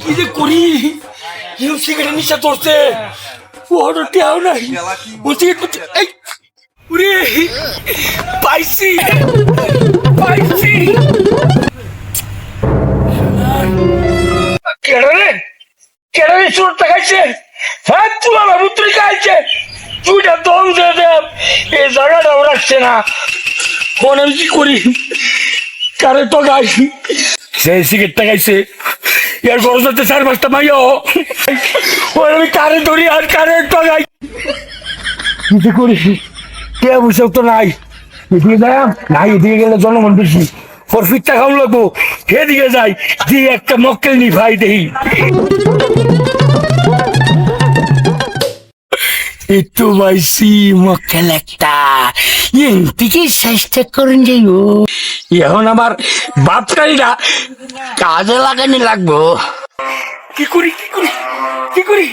কি যে করি কেউ সিগারেট নিশা ধরছে ওটা টেও নাই ও সিগারেট এই উরে পাইছি পাইছি কেডারে কেডারে চোরটা খাইছে হ্যাঁ তুলা বাবু তুই খাইছে তুইটা দম দিয়ে দে এই জায়গাটাও রাখছে না ফোন আমি কি করি কারে তো গাই সেই সিগারেটটা খাইছে ইয়ার গরজ হচ্ছে 4-5টা মাইও ওর আমি কারে ধরি আর কারে তো গাই কি করি কে বুঝে তো নাই এদিকে যাই নাই এদিকে গেলে জনগণ বেশি ফরফিটটা খাওয়া লাগবো এদিকে যাই দিয়ে একটা মক্কেল নি ভাই দেই একটু বাইসি মক্কেল একটা এমপিকে চেষ্টা করুন যাইব এখন আমার বাপটাইরা কাজে লাগানি লাগবো কি করি কি করি কি করি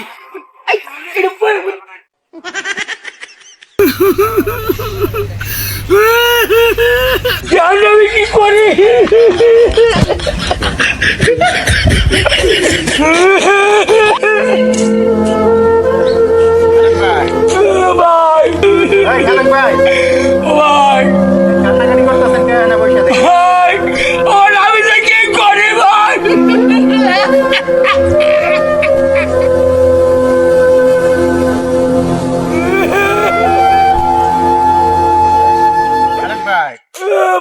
আমি কি করি ভাই ভাই আমি যে কি করি ভাই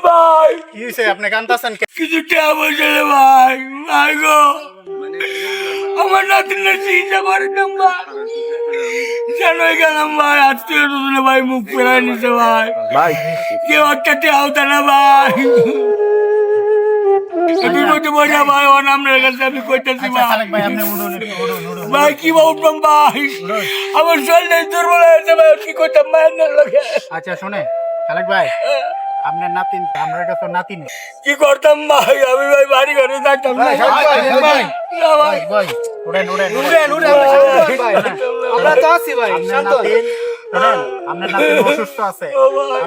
ভাই কি হইছে আপনি কান্তাছেন কিছু টাকা পয়সা রে ভাই ভাই গো আমার নাতিনের চিন্তা করে না জানোই গেলাম ভাই আত্মীয় স্বজনে ভাই মুখ ফেরাই নিছে ভাই ভাই কেউ একটা টেহাওতা না ভাই বিপদে পড়া ভাই ও নামের কাছে আমি কইতেছি ভাই ভাই আপনি উঠুন ভাই কি উঠবাম ভাই আমার শরীরটা দুর্বল হয়েছে ভাই কি করতাম মায়ের না লাগে আচ্ছা শুনে খালেক ভাই আপনার নাতিন আমার কাছে নাতিন কি করতাম ভাই আমি ভাই বাড়ি ঘরে থাকতাম না ভাই ভাই উড়েন আমরা তো আছি ভাই শান্ত আপনার নাতিন অসুস্থ আছে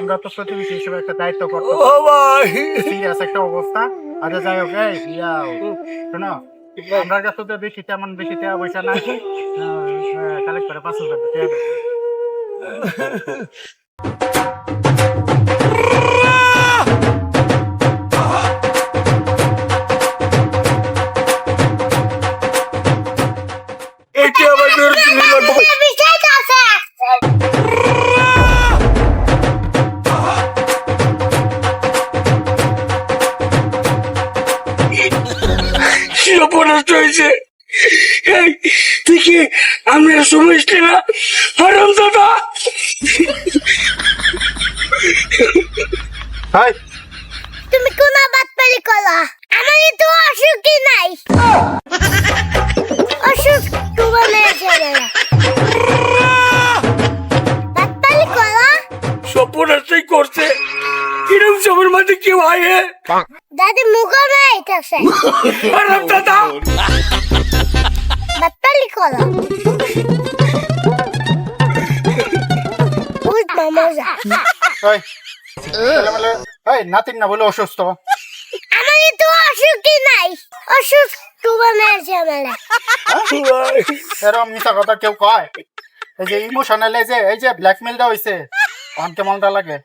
আমরা তো প্রতিবেশী হিসেবে একটা দায়িত্ব করতে ও ভাই সিরিয়াস একটা অবস্থা আচ্ছা যাই হোক এই শোনো আমার কাছে তো তেমন বেশি টাকা পয়সা নাই কালেক্ট করে 5,000 টাকা এটি আমার শিরোপনষ্ট হয়েছে তুই কি আমরা সমস্যা না হারাম দাদা হাই তুমি কোন বাতপালি কলা আমার তো অসুখই নাই অসুখ তোমার মেয়ে বাতপালি কলা সপনাশই করছে কিরম সবার মাঝে কেউ আয়ে দাদি মুখে মেয়েছে হারাম দাদা বাতপালি কলা উঠ মামা এই নাতিন না বলে অসুস্থ আমার তো অসুখই নাই অসুখ তোমার মেয়ে এরকম মিথ্যা কথা কেউ কয় এই যে ইমোশনাল এই যে ব্ল্যাকমেলটা হইছে অন কেমনটা লাগে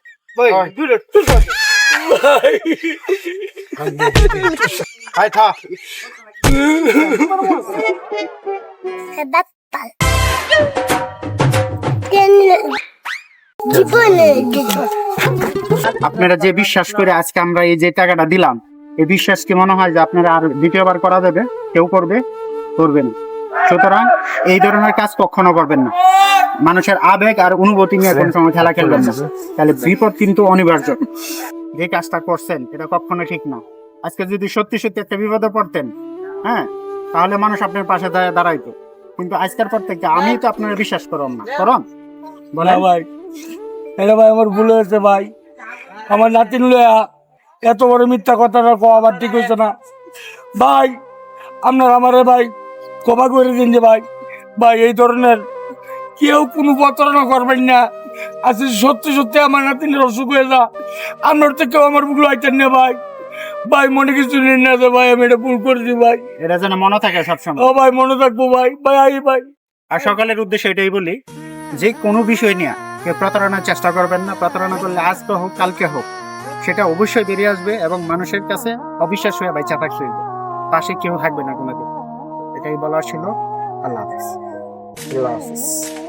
হাই থা বাতপাল জীবনে আপনারা যে বিশ্বাস করে আজকে আমরা এই যে টাকাটা দিলাম এই বিশ্বাস কি মনে হয় যে আপনারা আর দ্বিতীয়বার করা যাবে কেউ করবে না সুতরাং এই ধরনের কাজ কখনো করবেন না মানুষের আবেগ আর অনুভূতি নিয়ে কোনো সময় খেলা খেলবেন না তাহলে বিপদ কিন্তু অনিবার্য যে কাজটা করছেন এটা কখনো ঠিক না আজকে যদি সত্যি একটা বিপদে পড়তেন হ্যাঁ তাহলে মানুষ আপনার পাশে দাঁড়াইতো কিন্তু আজকের পর থেকে আমি তো আপনারা বিশ্বাস করুন না বলে ভাই এটা ভাই আমার ভুল হয়েছে ভাই আমার নাতিন লয়া এত বড় মিথ্যা কথাটা কওয়া আমার ঠিক হয়েছে না ভাই আপনার আমারে ভাই ক্ষমা করে দিন যে ভাই ভাই এই ধরনের কেউ কোনো প্রতারণা করবেন না আজকে সত্যি সত্যি আমার নাতিনের অসুখ হয়ে যা আপনার তো কেউ আমার বুকলো আইতেন না ভাই ভাই মনে কিছু নেই না তো ভাই, আমি এটা ভুল করেছি ভাই। এটা যেন মনে থাকে সবসময়। ও ভাই মনে থাকবো ভাই, ভাই আই ভাই। আর সকলের উদ্দেশ্যে এটাই বলি, যে কোনো বিষয় নিয়ে কেউ প্রতারণার চেষ্টা করবেন না। প্রতারণা করলে আজকে হোক কালকে হোক সেটা অবশ্যই বেরিয়ে আসবে এবং মানুষের কাছে অবিশ্বাস হয়ে বাইচা থাকতে হইবে, পাশে কেউ থাকবে না কোনোদিন। এটাই বলার ছিল। আল্লাহ হাফিজ। আল্লাহ হাফেজ।